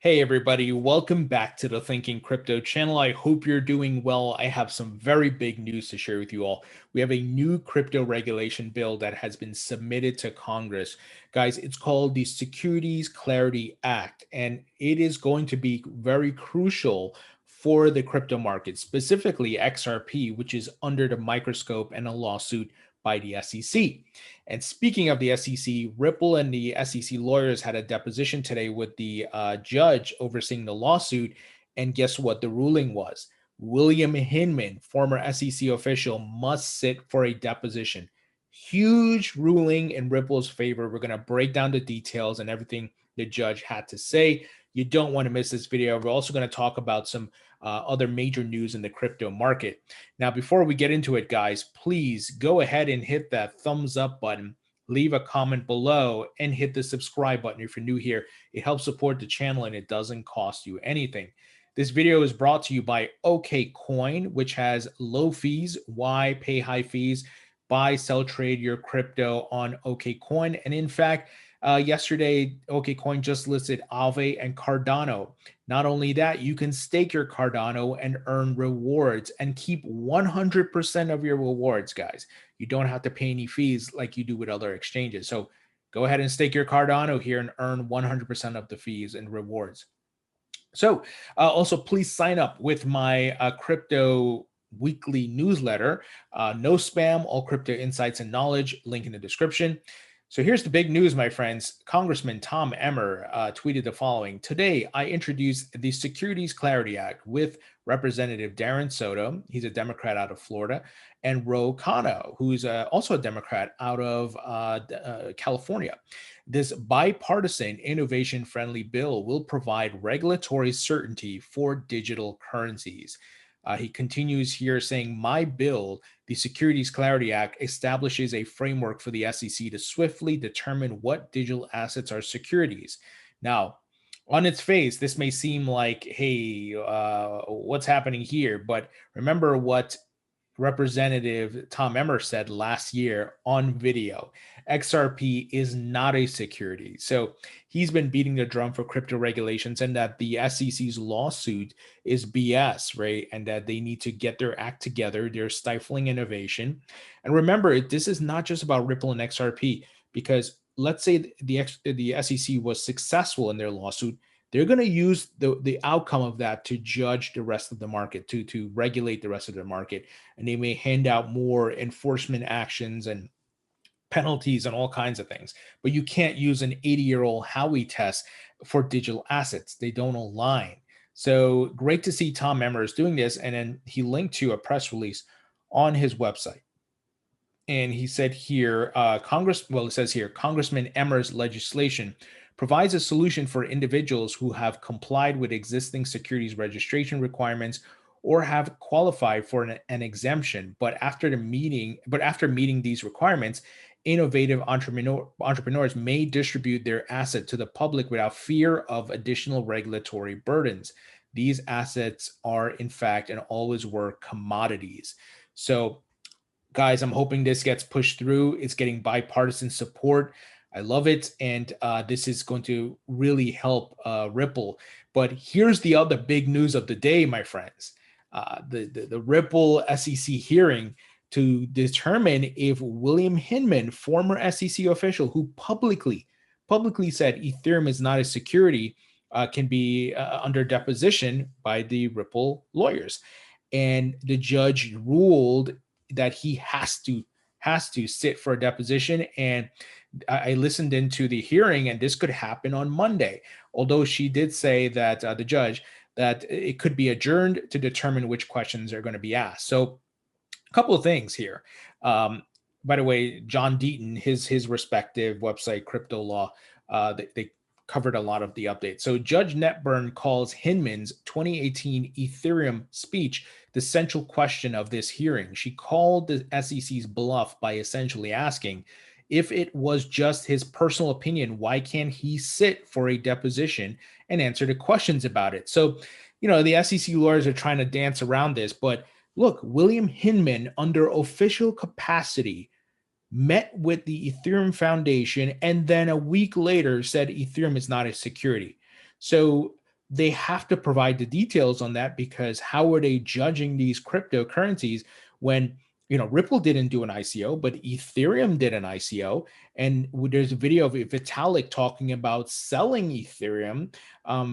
Hey everybody, welcome back to the Thinking Crypto channel. I hope you're doing well. I have some very big news to share with you all. We have a new crypto regulation bill that has been submitted to Congress. Guys, it's called the Securities Clarity Act, and it is going to be very crucial for the crypto market, specifically XRP, which is under the microscope and a lawsuit by the SEC. And speaking of the SEC, Ripple and the SEC lawyers had a deposition today with the judge overseeing the lawsuit. And guess what the ruling was? William Hinman, former SEC official, must sit for a deposition. Huge ruling in Ripple's favor. We're going to break down the details and everything the judge had to say. You don't want to miss this video. We're also going to talk about some other major news in the crypto market. Now, before we get into it, guys, please go ahead and hit that thumbs up button, leave a comment below, and hit the subscribe button if you're new here. It helps support the channel and it doesn't cost you anything. This video is brought to you by OKCoin, which has low fees. Why pay high fees? Buy, sell, trade your crypto on OKCoin. And in fact, yesterday, OKCoin just listed Aave and Cardano. Not only that, you can stake your Cardano and earn rewards and keep 100% of your rewards, guys. You don't have to pay any fees like you do with other exchanges. So go ahead and stake your Cardano here and earn 100% of the fees and rewards. So also, please sign up with my crypto weekly newsletter. No spam, all crypto insights and knowledge, link in the description. So here's the big news, my friends. Congressman Tom Emmer tweeted the following. Today, I introduced the Securities Clarity Act with Representative Darren Soto. He's a Democrat out of Florida, and Khanna, who's also a Democrat out of California. This bipartisan, innovation-friendly bill will provide regulatory certainty for digital currencies. He continues here saying, my bill, the Securities Clarity Act, establishes a framework for the SEC to swiftly determine what digital assets are securities. Now, on its face, this may seem like, hey, what's happening here? But remember what Representative Tom Emmer said last year on video. XRP is not a security. So he's been beating the drum for crypto regulations and that the SEC's lawsuit is BS, right? And that they need to get their act together. They're stifling innovation. And remember, this is not just about Ripple and XRP, because let's say the SEC was successful in their lawsuit. They're going to use the outcome of that to judge the rest of the market, to regulate the rest of the market. And they may hand out more enforcement actions and penalties and all kinds of things. But you can't use an 80-year-old Howey test for digital assets. They don't align. So great to see Tom Emmer is doing this. And then he linked to a press release on his website. And he said here, it says here, Congressman Emmer's legislation provides a solution for individuals who have complied with existing securities registration requirements or have qualified for an exemption, but after meeting these requirements, innovative entrepreneurs may distribute their asset to the public without fear of additional regulatory burdens. These assets are, in fact, and always were commodities. So, guys, I'm hoping this gets pushed through. It's getting bipartisan support. I love it. And this is going to really help Ripple. But here's the other big news of the day, my friends. The Ripple SEC hearing to determine if William Hinman, former SEC official who publicly said Ethereum is not a security, can be under deposition by the Ripple lawyers. And the judge ruled that he has to sit for a deposition. And I listened into the hearing, and this could happen on Monday. Although she did say that the judge that it could be adjourned to determine which questions are going to be asked. So a couple of things here. By the way, John Deaton, his respective website, Crypto Law, they covered a lot of the updates. So Judge Netburn calls Hinman's 2018 Ethereum speech the central question of this hearing. She called the SEC's bluff by essentially asking, if it was just his personal opinion, why can't he sit for a deposition and answer the questions about it? So, the SEC lawyers are trying to dance around this, but look, William Hinman, under official capacity, met with the Ethereum Foundation and then a week later said Ethereum is not a security. So they have to provide the details on that, because how are they judging these cryptocurrencies when, Ripple didn't do an ICO, but Ethereum did an ICO. And there's a video of Vitalik talking about selling Ethereum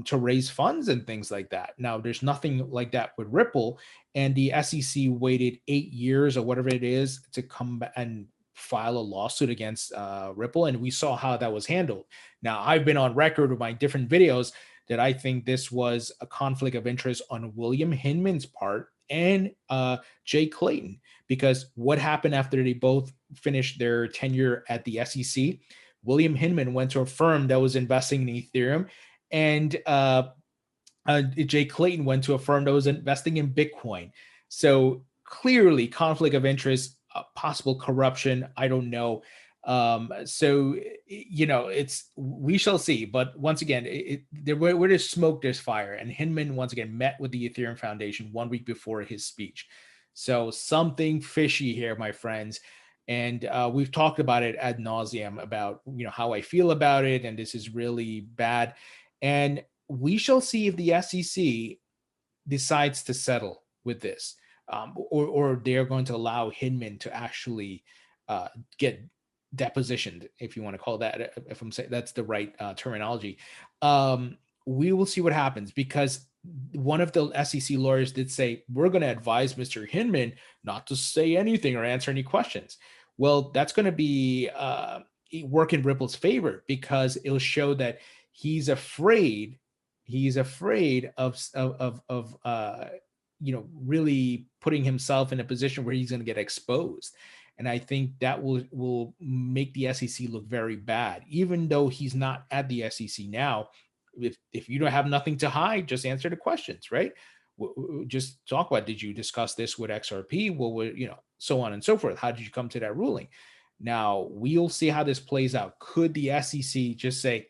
to raise funds and things like that. Now, there's nothing like that with Ripple, and the SEC waited 8 years or whatever it is to come back and file a lawsuit against Ripple, and we saw how that was handled. Now, I've been on record with my different videos that I think this was a conflict of interest on William Hinman's part and Jay Clayton, because what happened after they both finished their tenure at the SEC? William Hinman went to a firm that was investing in Ethereum, and Jay Clayton went to a firm that was investing in Bitcoin. So clearly, conflict of interest, possible corruption. I don't know. So we shall see. But once again, where there's smoke, there's fire. And Hinman once again met with the Ethereum Foundation 1 week before his speech. So something fishy here, my friends. And we've talked about it ad nauseum about how I feel about it, and this is really bad. And we shall see if the SEC decides to settle with this, or they're going to allow Hinman to actually get depositioned, if you want to call that, if I'm saying that's the right terminology. We will see what happens, because one of the SEC lawyers did say, we're going to advise Mr. Hinman not to say anything or answer any questions. Well, that's going to be work in Ripple's favor, because it'll show that he's afraid of really putting himself in a position where he's going to get exposed. And I think that will make the SEC look very bad, even though he's not at the SEC now. If you don't have nothing to hide, just answer the questions, right? Just talk about, did you discuss this with XRP? Well, so on and so forth. How did you come to that ruling? Now, we'll see how this plays out. Could the SEC just say,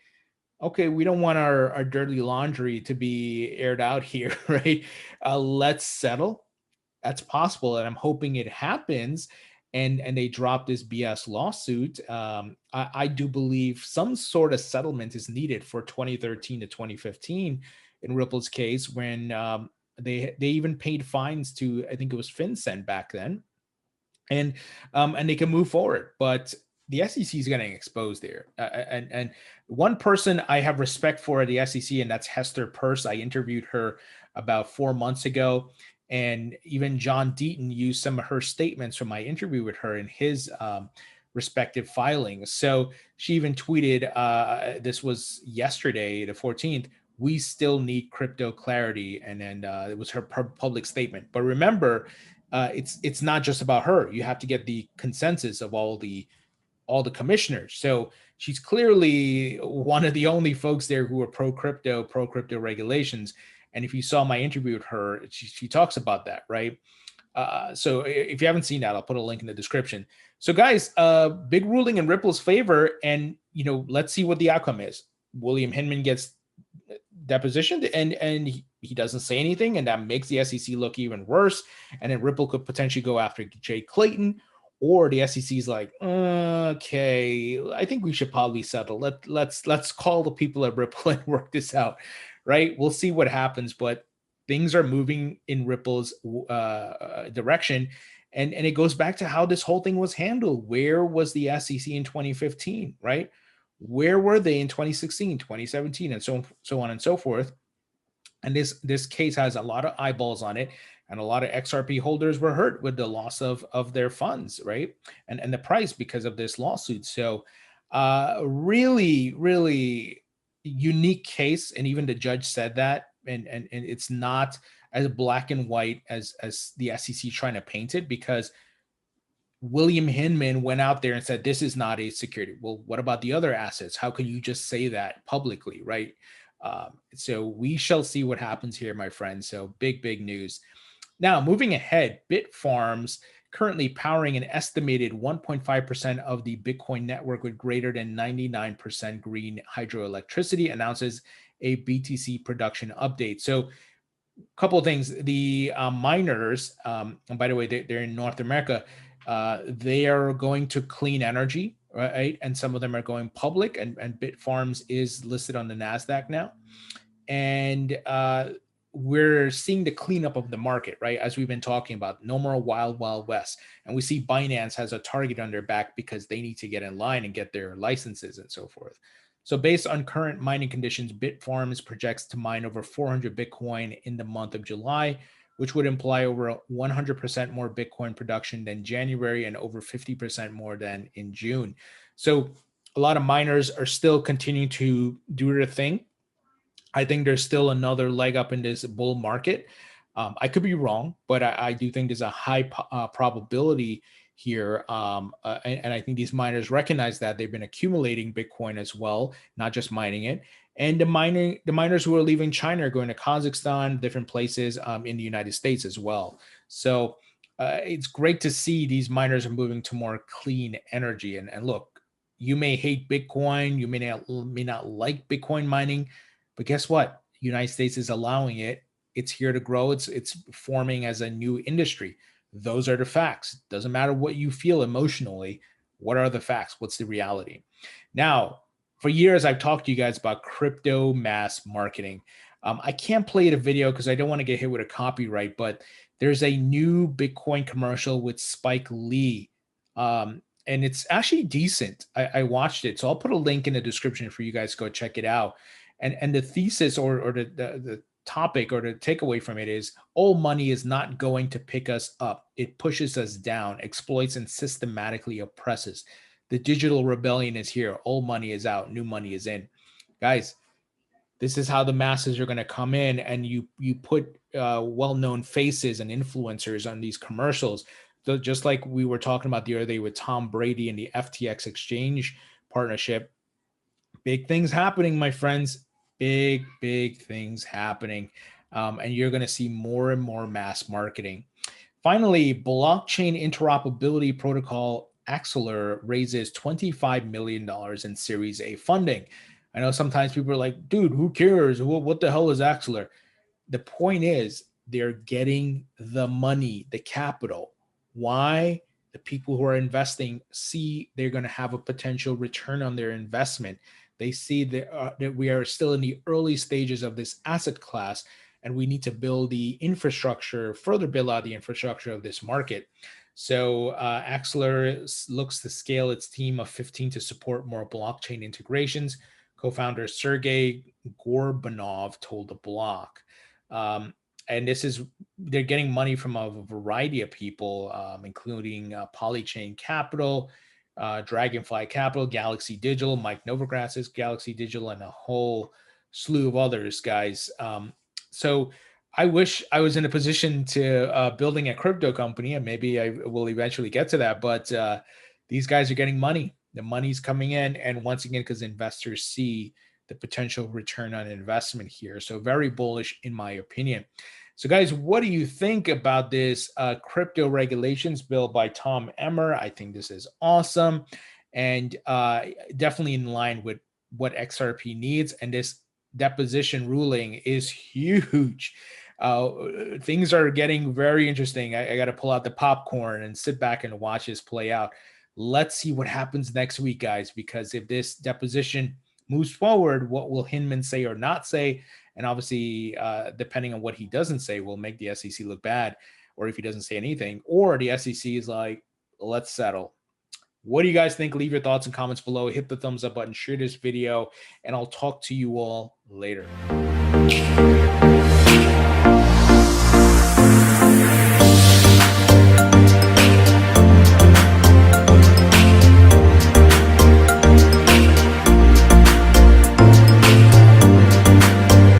okay, we don't want our dirty laundry to be aired out here, right? Let's settle. That's possible, and I'm hoping it happens, and they drop this BS lawsuit. I do believe some sort of settlement is needed for 2013 to 2015 in Ripple's case, when they even paid fines to, I think it was FinCEN back then, and they can move forward. But the SEC is getting exposed there. And one person I have respect for at the SEC, and that's Hester Peirce. I interviewed her about 4 months ago. And even John Deaton used some of her statements from my interview with her in his respective filings. So she even tweeted, this was yesterday, the 14th, we still need crypto clarity. And then it was her public statement. But remember, it's not just about her. You have to get the consensus of all the commissioners. So she's clearly one of the only folks there who are pro crypto regulations. And if you saw my interview with her, she talks about that, right? So if you haven't seen that, I'll put a link in the description. So guys, big ruling in Ripple's favor, and let's see what the outcome is. William Hinman gets depositioned, and he doesn't say anything, and that makes the SEC look even worse. And then Ripple could potentially go after Jay Clayton, or the SEC is like, okay, I think we should probably settle. Let's call the people at Ripple and work this out, right? We'll see what happens, but things are moving in Ripple's direction, and it goes back to how this whole thing was handled. Where was the SEC in 2015, right? Where were they in 2016, 2017, and so on and so forth? And this case has a lot of eyeballs on it, and a lot of XRP holders were hurt with the loss of their funds, right? And the price because of this lawsuit. So really, really unique case. And even the judge said that, and it's not as black and white as the SEC trying to paint it, because William Hinman went out there and said, this is not a security. Well, what about the other assets? How can you just say that publicly, right? So we shall see what happens here, my friends. So big news. Now, moving ahead, Bitfarms, currently powering an estimated 1.5% of the Bitcoin network with greater than 99% green hydroelectricity, announces a BTC production update. So a couple of things. The miners, and by the way, they're in North America, they are going to clean energy, right? And some of them are going public, and Bitfarms is listed on the NASDAQ now. and we're seeing the cleanup of the market, right? As we've been talking about, no more wild, wild west. And we see Binance has a target on their back because they need to get in line and get their licenses and so forth. So based on current mining conditions, Bitfarms projects to mine over 400 Bitcoin in the month of July, which would imply over 100% more Bitcoin production than January and over 50% more than in June. So a lot of miners are still continuing to do their thing. I think there's still another leg up in this bull market. I could be wrong, but I do think there's a high probability here. And I think these miners recognize that they've been accumulating Bitcoin as well, not just mining it. And the miners who are leaving China are going to Kazakhstan, different places in the United States as well. So it's great to see these miners are moving to more clean energy. And look, you may hate Bitcoin, you may not like Bitcoin mining, but guess what? The United States is allowing it. It's here to grow. It's forming as a new industry. Those are the facts. Doesn't matter what you feel emotionally. What are the facts? What's the reality? Now, for years, I've talked to you guys about crypto mass marketing. I can't play the video because I don't want to get hit with a copyright, but there's a new Bitcoin commercial with Spike Lee. And it's actually decent. I watched it. So I'll put a link in the description for you guys to go check it out. And the thesis or the topic or the takeaway from it is old money is not going to pick us up. It pushes us down, exploits, and systematically oppresses. The digital rebellion is here. Old money is out. New money is in. Guys, this is how the masses are going to come in, and you put well-known faces and influencers on these commercials. So just like we were talking about the other day with Tom Brady and the FTX exchange partnership, big things happening, my friends. Big things happening. And you're going to see more and more mass marketing. Finally, blockchain interoperability protocol Axelar raises $25 million in Series A funding. I know sometimes people are like, dude, who cares? What the hell is Axelar? The point is they're getting the money, the capital. Why? The people who are investing see they're going to have a potential return on their investment. They see that we are still in the early stages of this asset class, and we need to build the infrastructure, further build out the infrastructure of this market. So Axelar looks to scale its team of 15 to support more blockchain integrations. Co-founder Sergey Gorbanov told The Block. And they're getting money from a variety of people, including Polychain Capital, Dragonfly Capital, Galaxy Digital, Mike Novogratz' Galaxy Digital, and a whole slew of others, guys. So I wish I was in a position to building a crypto company, and maybe I will eventually get to that. But these guys are getting money. The money's coming in. And once again, because investors see the potential return on investment here. So very bullish, in my opinion. So guys, what do you think about this crypto regulations bill by Tom Emmer? I think this is awesome and definitely in line with what XRP needs. And this deposition ruling is huge. Things are getting very interesting. I got to pull out the popcorn and sit back and watch this play out. Let's see what happens next week, guys, because if this deposition moves forward, what will Hinman say or not say? And obviously, depending on what he doesn't say, will make the SEC look bad, or if he doesn't say anything, or the SEC is like, let's settle. What do you guys think? Leave your thoughts and comments below. Hit the thumbs up button, share this video, and I'll talk to you all later.